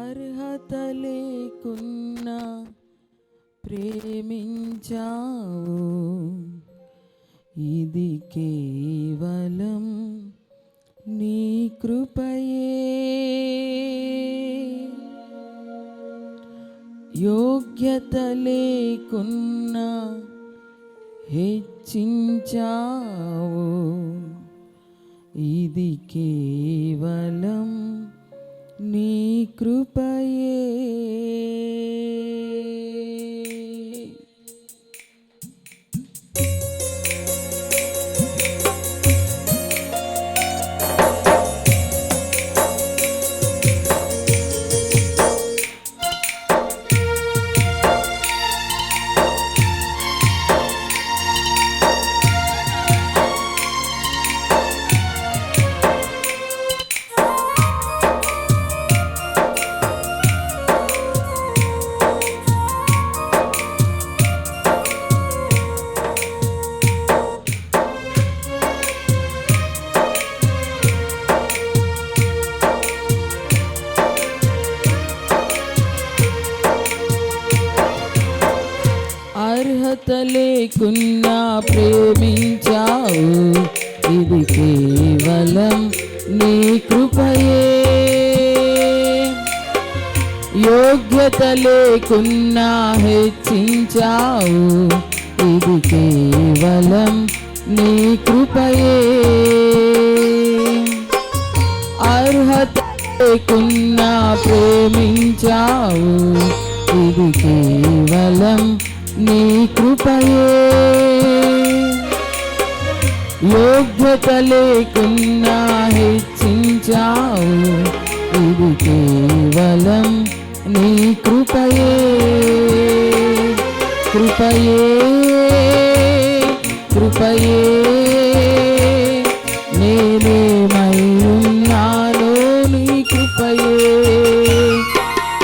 అర్హత లేకున్నా ప్రేమించావు, ఇది కేవలం నీ కృపయే. యోగ్యత లేకున్నా హెచ్చించావు, ఇది కేవలం నీ కృపయే. అర్హత లేకున్నా ప్రేమించావు, ఇది కేవలం నీ కృపయే. యోగ్యత లేకున్నా హెచ్చించావు, ఇది కేవలం నీ కృపయే. అర్హత లేకున్నా ప్రేమించావు, ఇది కేవలం నీ కృపయే. యోగ్యత లేకున్నా హెచ్చించావు, ఇది కేవలం నీ కృపయే. కృపయే కృపయే నేనేమై ఉన్నానో నీ కృపయే.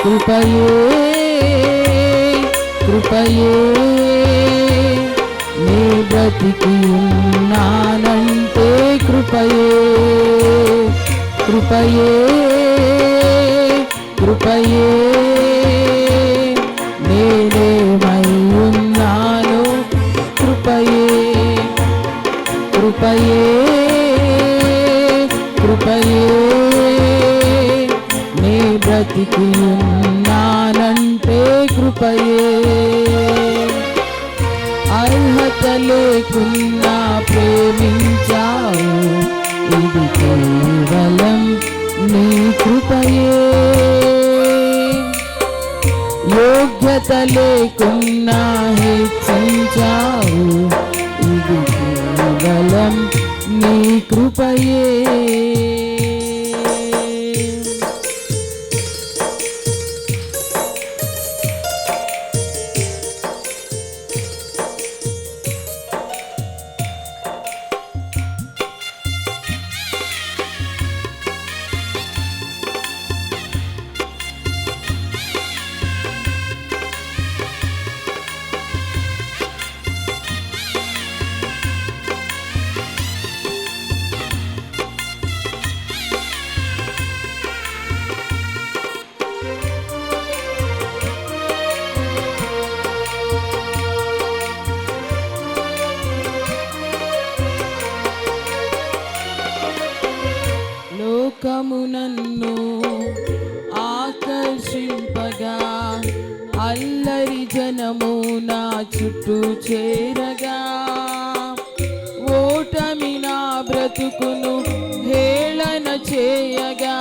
కృపయే కృపయే నీ బ్రతికి ఉన్నానంటే కృపయే. కృపయే కృపయే నేనేమై ఉన్నాను కృపయే. కృపయే కృపయే నీ బ్రతికి ఉన్నానంటే కృపయే. అర్హత లేకున్నా ప్రేమించావు, ఇది కేవలం నీ కృపయే. యోగ్యత లేకున్నా హెచ్చించావు, ఇది కేవలం నీ కృపయే. లోకము నన్ను ఆకర్షింపగా, అల్లరి జనము నా చుట్టూ చేరగా, ఓటమి నా బ్రతుకును హేళన చేయగా,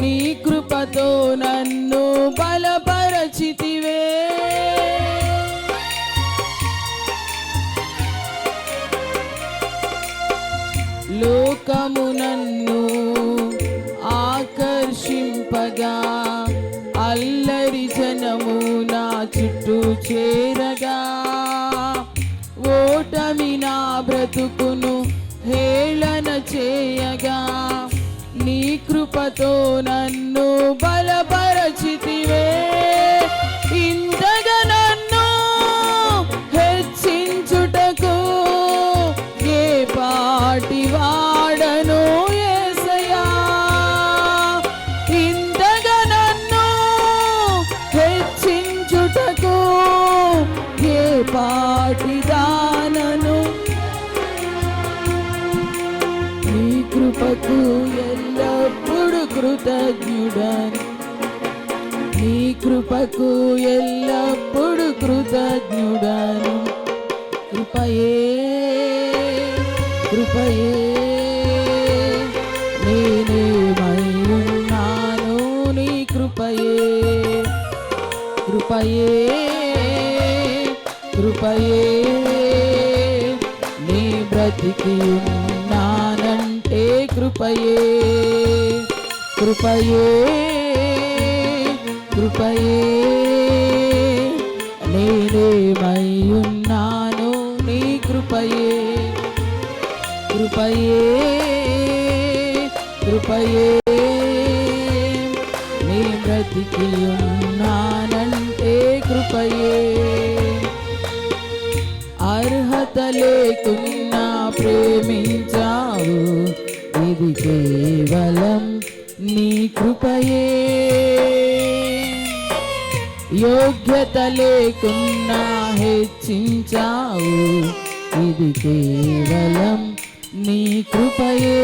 నీ కృపతో నన్ను బలపరచితివే. లోకము నన్ను ఆకర్షింపగా, అల్లరి జనము నా చుట్టూ చేరగా, ఓటమి నా బ్రతుకును హేళన చేయగా, నీ కృపతో నన్ను బలపరచితివే. ఇంతగా నన్ను హెచ్చించుటకు ఏ పాటి వాడను యేసయ్యా. ఇంతగా నన్ను కృతజ్ఞుడను, నీ కృపకు ఎల్లప్పుడు కృతజ్ఞుడను. కృపయే కృపయే నేనేమయ్యున్నాను, నీ కృపయే కృపయే కృపయే నీ బ్రతికి ఉన్నానంటే కృపయే కృపయే కృపయే నేనేమయ్యున్నాను, నీ కృపయే కృపయే కృపయే నీ బ్రతికి ఉన్నానంటే కృపయే. అర్హత లేకున్నా ప్రేమించావు, ఇది కేవలం నీ కృపయే. యోగ్యత లేకున్నా హెచ్చించావు, ఇది కేవలం నీ కృపయే.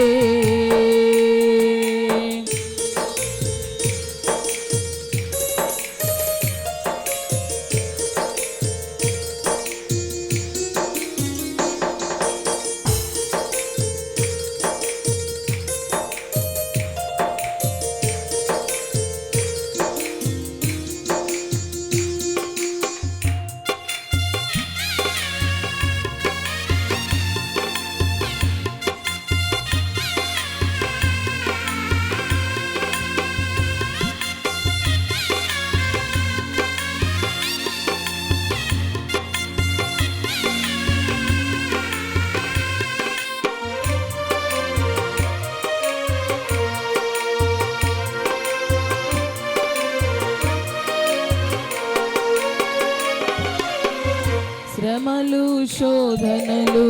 శ్రమలు శోధనలు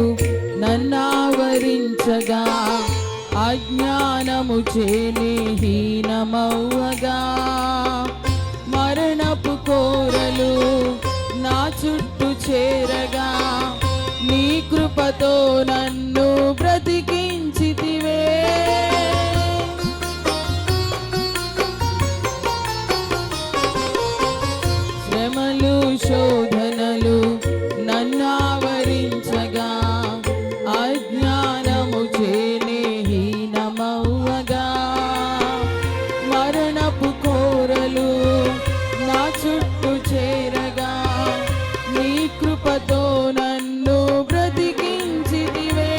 నన్నావరించగా, అజ్ఞానము చేని హీనమవ్వగా, మరణపు కోరలు నా చుట్టూ చేరగా, నీ కృపతో నన్ను బ్రతికించితివే. శ్రమలు శోధనలు నన్నావరించగా, అజ్ఞానము చేనే హీనమవ్వగా, మరణపు కోరలు నా చుట్టూ చేరగా, నీ కృపతో నన్ను బ్రతికించితివే.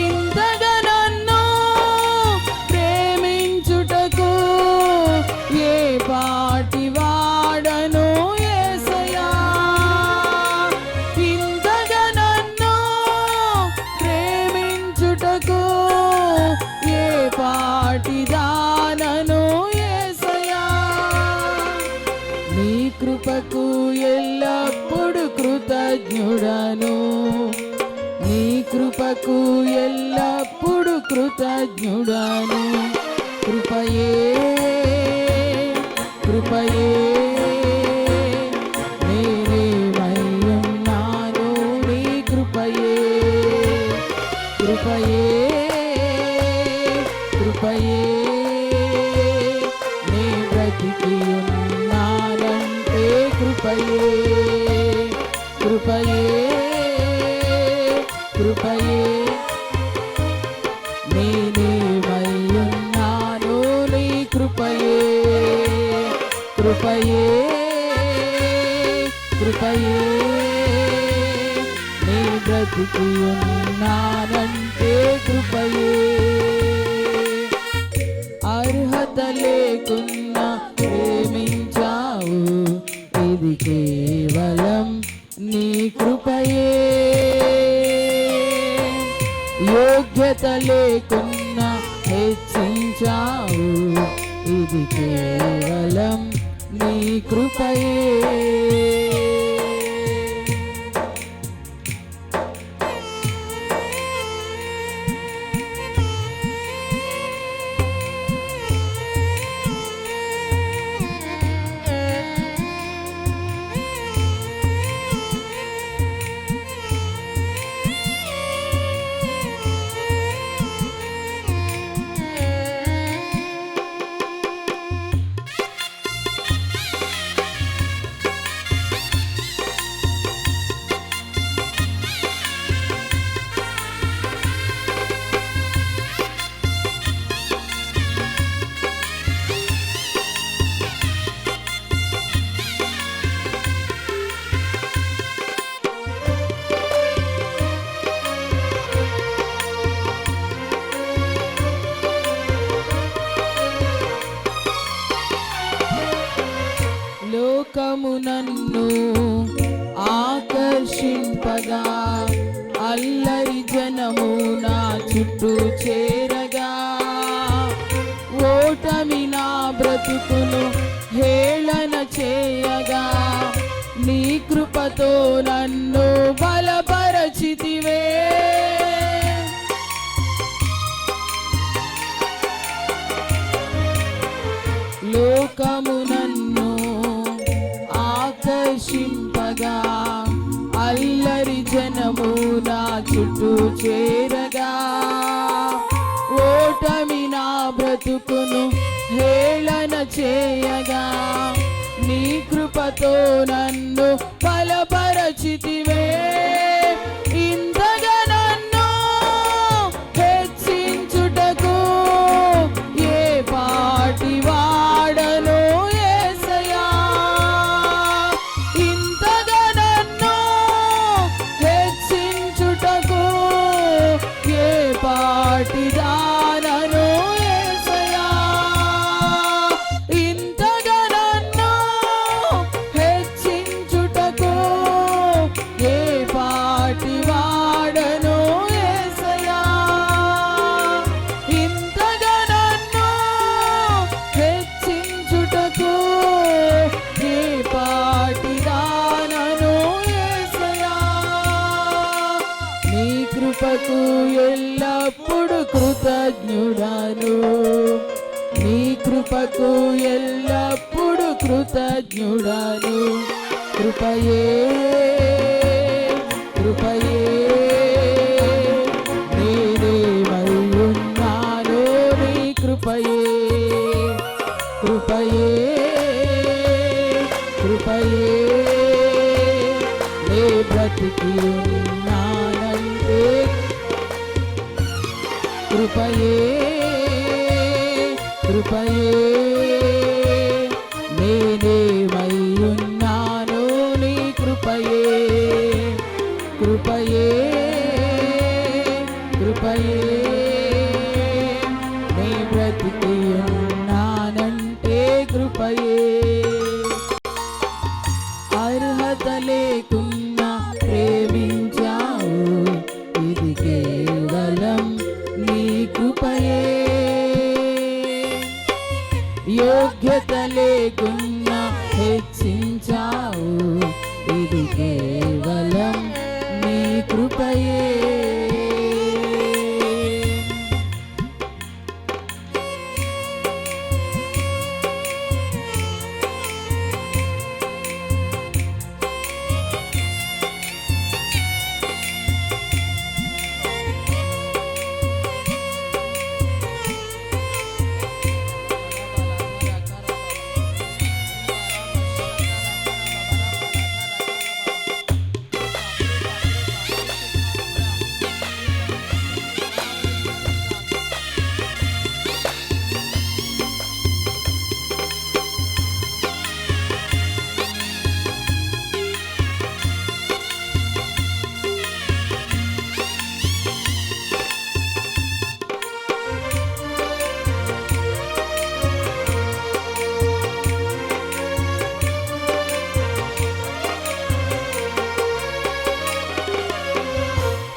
ఇంతగా నన్ను ప్రేమించుటకు ఏ పాటి వాడను యేసయ్యా. ఇంతగా నన్ను ప్రేమించుటకు ఏ పాటి దానను యేసయ్యా. నీ కృపకు ఎల్లప్పుడు కృతజ్ఞుడను, నీ కృపకు ఎల్లప్పుడు కృతజ్ఞుడను. కృపయే కృపయే నేనేమయ్యున్నాను, నీ కృపయే కృపయే కృపయే నీ బ్రతికి ఉన్నానంటే కృపయే కృపయే కృపయే నేనేమయ్యున్నాను, నీ కృపయే కృపయే కృపయే నీ బ్రతికి ఉన్నానంటే కృపయే. అర్హత లేకున్నా ప్రేమించావు, ఇది కేవలం నీ కృపయే. యోగ్యత లేకున్నా హెచ్చించావు, ఇది కేవలం నీ కృపయే. లోకము నన్ను ఆకర్షింపగా, అల్లరి జనము నా చుట్టూ చేరగా, ఓటమి నా బ్రతుకును హేళన చేయగా, నీ కృపతో నన్ను బలపరచితివే. లోకము నన్ను ఆకర్షింపగా, అల్లరి జనము నా చుట్టూ చేరగా, ఓటమి నా బ్రతుకును హేళన చేయగా, నీ కృపతో నన్ను బలపరచితివే. ఇంతగా నన్ను హెచ్చించుటకు ఏ పాటి వాడను యేసయ్యా. ఇంతగా నన్ను హెచ్చించుటకు ఏ పాటి దానను యేసయ్యా. ఇంతగా నన్ను హెచ్చించుటకు ఏ పాటి వాడను యేసయ్యా. ఇంతగా నన్ను హెచ్చించుటకు ఏ పాటి దానను యేసయ్యా. నీ కృపకు ఎల్లప్పుడు కృతజ్ఞుడను, నీ కృపకు ఎల్లప్పుడు కృతజ్ఞుడను. కృపయే కృపయే నేనేమయ్యున్నాను, నీ కృపయే కృపయే కృపయే నే బ్రతికి ఉన్నానంటే, కృపయే కృపయే నేనేమయ్యున్నాను, నీ కృపయే కృపయే కృపయే నే బ్రతికి ఉన్నానంటే, కృపయే. అర్హత లేకున్నా ప్రేమించావు, ఇది కేవలం నీ కృపయే. యోగ్యత లేకున్నా హెచ్చించావు, ఇది కేవలం నీ కృపయే.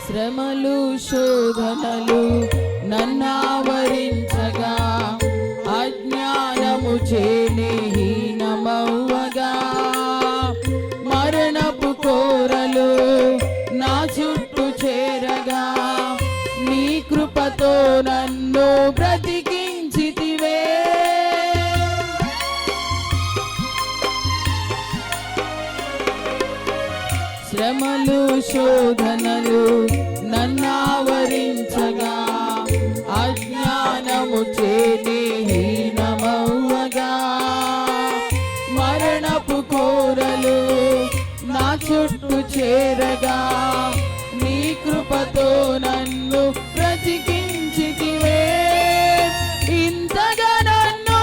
శ్రమలు శోధనలు నన్నావరించగా, అజ్ఞానము చేనే హీనమవ్వగా, మరణపు కోరలు నా చుట్టూ చేరగా, నీ కృపతో నన్ను బ్రతికించితివే. శ్రమలు శోధనలు నన్నావరించగా, అజ్ఞానము చేనే హీనమవ్వగా, మరణపు కోరలు నా చుట్టూ చేరగా, నీ కృపతో నన్ను బ్రతికించితివే. ఇంతగా నన్ను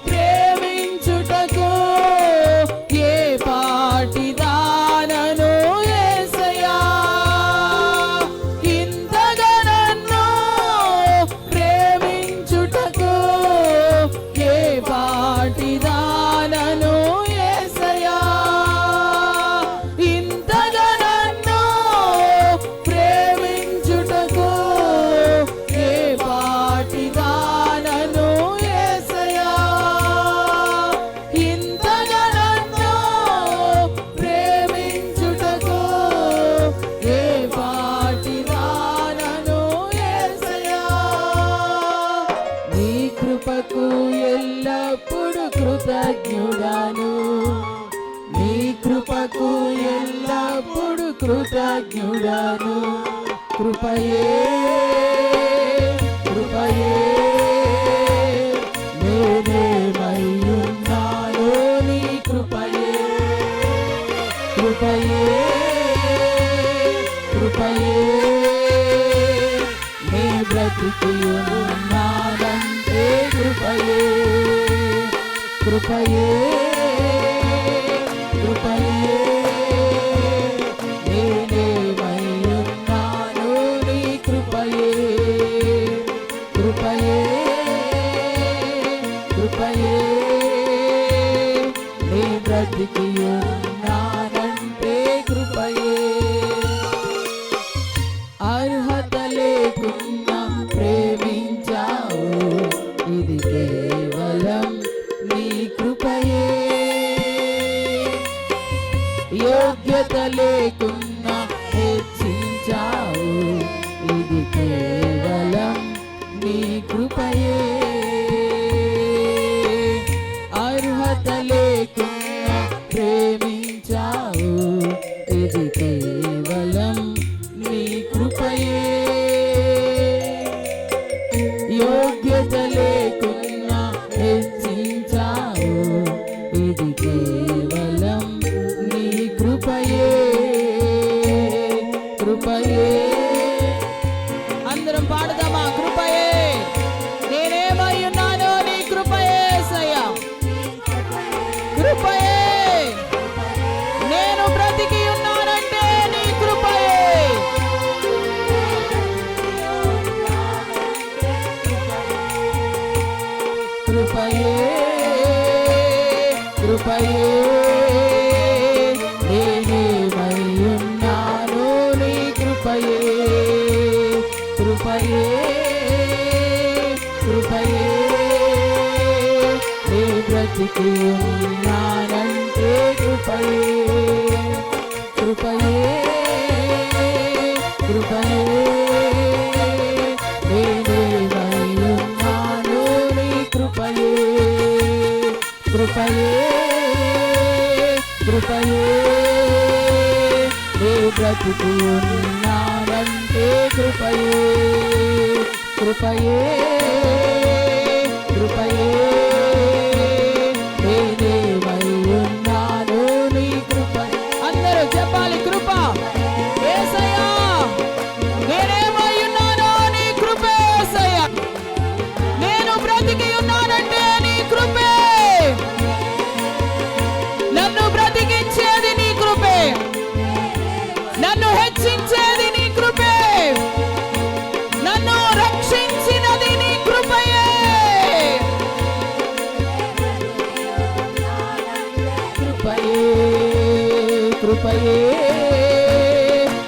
ప్రేమించుటకు ఏ పాటి దానను యేసయ్యా. ఇంతగా నన్ను ప్రేమించుటకు ఏ పాటి దానను యేసయ్యా. కృపకు ఎల్లప్పుడు కృతజ్ఞుడను, నీ కృపకు ఎల్లప్పుడు కృతజ్ఞుడను. కృపయే కృపయే నేనేమయ్యున్నానో నీ కృపయే, కృపయే కృపయే నే బ్రతికి ఉన్నానంటే కృపయే, కృపయే కృపయే నేనేమయ్యున్నానో నీ కృపయే, కృపయే కృపయే నీ బ్రతికి ఉన్నానంటే కృపయే. అర్హత లేకున్నా ప్రేమించావు, ఇది కేవలం నీ కృపయే. యోగ్యత లేకున్నా హెచ్చించావు, ఇది కేవలం నీ కృపయే. అర్హత లేకున్నా ప్రేమించావు, ఇది కేవలం నీ కృపయే. యోగ్యత లేకున్నా హెచ్చించావు, ఇది కేవలం నీ కృపయే, కృపయే. అందరం పాడదామా? కృపయే నేనేమై ఉన్నానో నీ కృపయే యేసయ్యా, కృపయే నేను బ్రతికి ఉన్నానంటే నీ కృపయే, కృపయే కృపయే నేనేమై ఉన్నానో నీ కృపయే, కృపయే కృపయే నీ బ్రతికి ఉన్నానంటే కృపయే, కృపయే కృపయే నేనేమై ఉన్నానో నీ కృపయే, కృపయే కృపయే నీ బ్రతికి ఉన్నానంటే కృపయే, కృపయే కృపయే నేనేమై ఉన్నానో నీ కృప. అందరూ చెప్పాలి కృప యేసయ్యా, నేనేమై ఉన్నానో నీ కృపే యేసయ్యా, నేను బ్రతికి ఉన్నానంటే నీ కృపే, నన్ను బ్రతికించేది నీ కృపే, నన్ను హెచ్చించేది నీ కృపే, నన్ను రక్షించినది నీ కృపయే, కృపయే కృపయే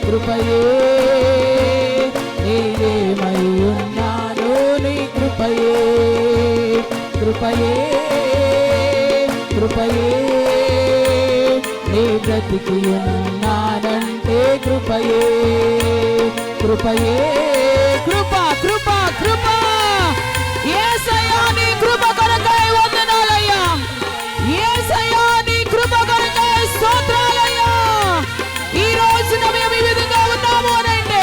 కృపయే నేనేమై ఉన్నానో నీ కృపయే, కృపయే కృపయే నీ బ్రతికి ఉన్నానంటే కృపయే, కృపయే కృప కృప కృప యేసయ్యా నీ కృప కొరకై వందనాలయ్యా, యేసయ్యా నీ కృప కొరకై స్తోత్రాలయ్యా. ఈ రోజున మేము ఈ విధంగా ఉన్నాము అనంటే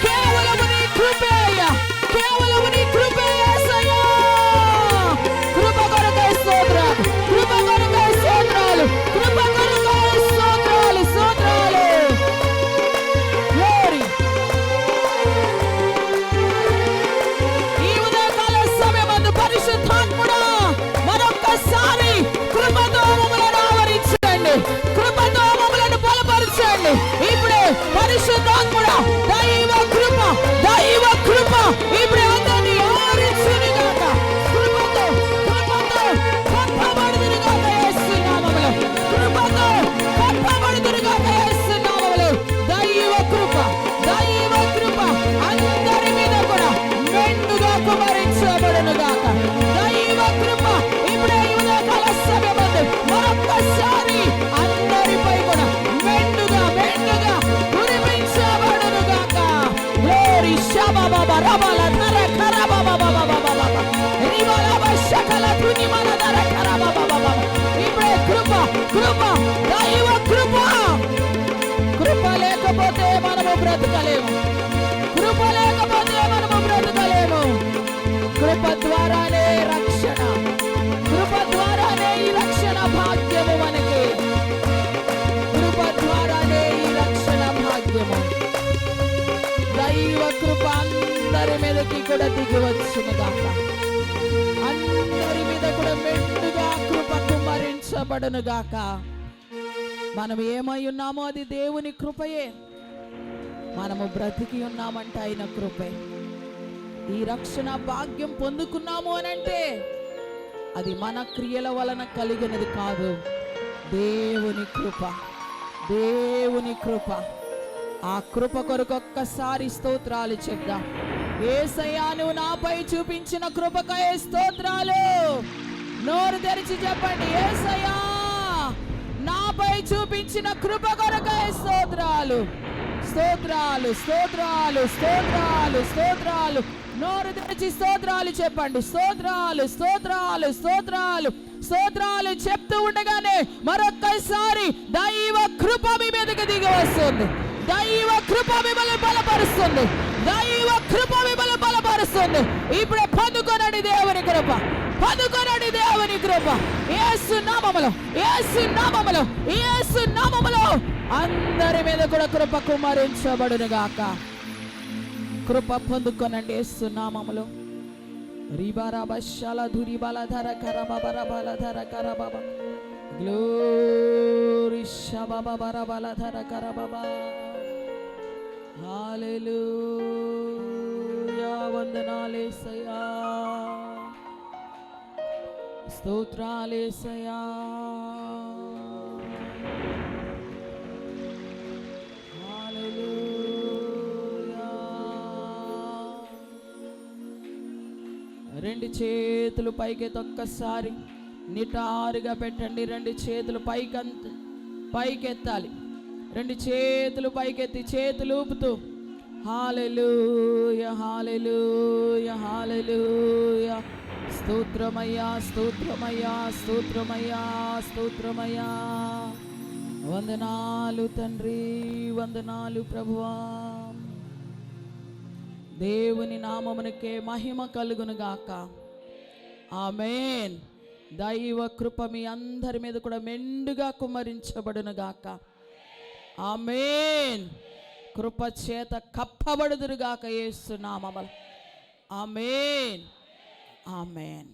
కేవలం నీ కృపే అయ్యా, కేవలం నీ కృపే యేసయ్యా. కృప కొరకై స్తోత్రాలు, కృప కొరకై స్తోత్రాలు, కృప కొరకై స్తోత్రాలు, స్తోత్రాలు. Glory. ఈ ఉదయకాల సమయమందు పరిశుద్ధాత్ముడా కూడా దిగి వచ్చును గాక. అందరి మీద కూడా మెండుగా కృప కుమ్మరించబడును గాక. మనం ఏమై ఉన్నామో అది దేవుని కృపయే. మనము బ్రతికి ఉన్నామంటే ఆయన కృపే. ఈ రక్షణ భాగ్యం పొందుకున్నాము అనంటే అది మన క్రియల వలన కలిగినది కాదు, దేవుని కృప. దేవుని కృప. ఆ కృప కొరకు ఒక్కసారి స్తోత్రాలు చెప్దాం. యేసయ్యా, నువ్వు నాపై చూపించిన కృపకై స్తోత్రాలు. నోరు తెరిచి చెప్పండి, యేసయ్యా నాపై చూపించిన కృప కొరకై స్తోత్రాలు. స్తోత్రాలు, స్తోత్రాలు, స్తోత్రాలు, స్తోత్రాలు. నోరు తెరిచి స్తోత్రాలు చెప్పండి. స్తోత్రాలు, స్తోత్రాలు, స్తోత్రాలు, స్తోత్రాలు చెప్తూ ఉండగానే మరొక్కసారి దైవ కృప మీ మీదకి దిగి వస్తుంది. దైవ కృప మిమ్మల్ని బలపరుస్తుంది. దైవ కృప మిమ్మల్ని బలపరుస్తుంది. ఇప్పుడు పొందుకొనండి దేవుని కృప. పొందుకొనండి దేవుని కృప. యేసు నామములో, యేసు నామములో, యేసు నామములో అందరి మీద కూడా కృప కుమ్మరించబడును గాక. కృప పొందుకొనండి యేసు నామములో. రిబారాబశాల ధురిబాల ధర కరబాబర బాల ధర కరబాబ. గ్లోరీ షబాబర ధర కరబాబా. హల్లెలూయా. వందనాలేసయ్యా, స్తోత్రాలేసయ్యా. హల్లెలూయా. రెండు చేతులు పైకెత్తి ఒక్కసారి నిటారుగా పెట్టండి. రెండు చేతులు పైకెత్తాలి. రెండు చేతులు పైకెత్తి చేతులు ఊపుతూ హల్లెలూయా, హల్లెలూయా, హల్లెలూయా. స్తోత్రమయ్యా, స్తోత్రమయ్యా, స్తోత్రమయ్యా, స్తోత్రమయ్యా. వందనాలు తండ్రి, వందనాలు ప్రభువా. దేవుని నామమునకే మహిమ కలుగును గాక. ఆమేన్. దైవ కృప మీ అందరి మీద కూడా మెండుగా కుమ్మరించబడును గాక. ఆమేన్. కృప చేత కప్పబడుదురు గాక యేసు నామములో. ఆమేన్, ఆమేన్.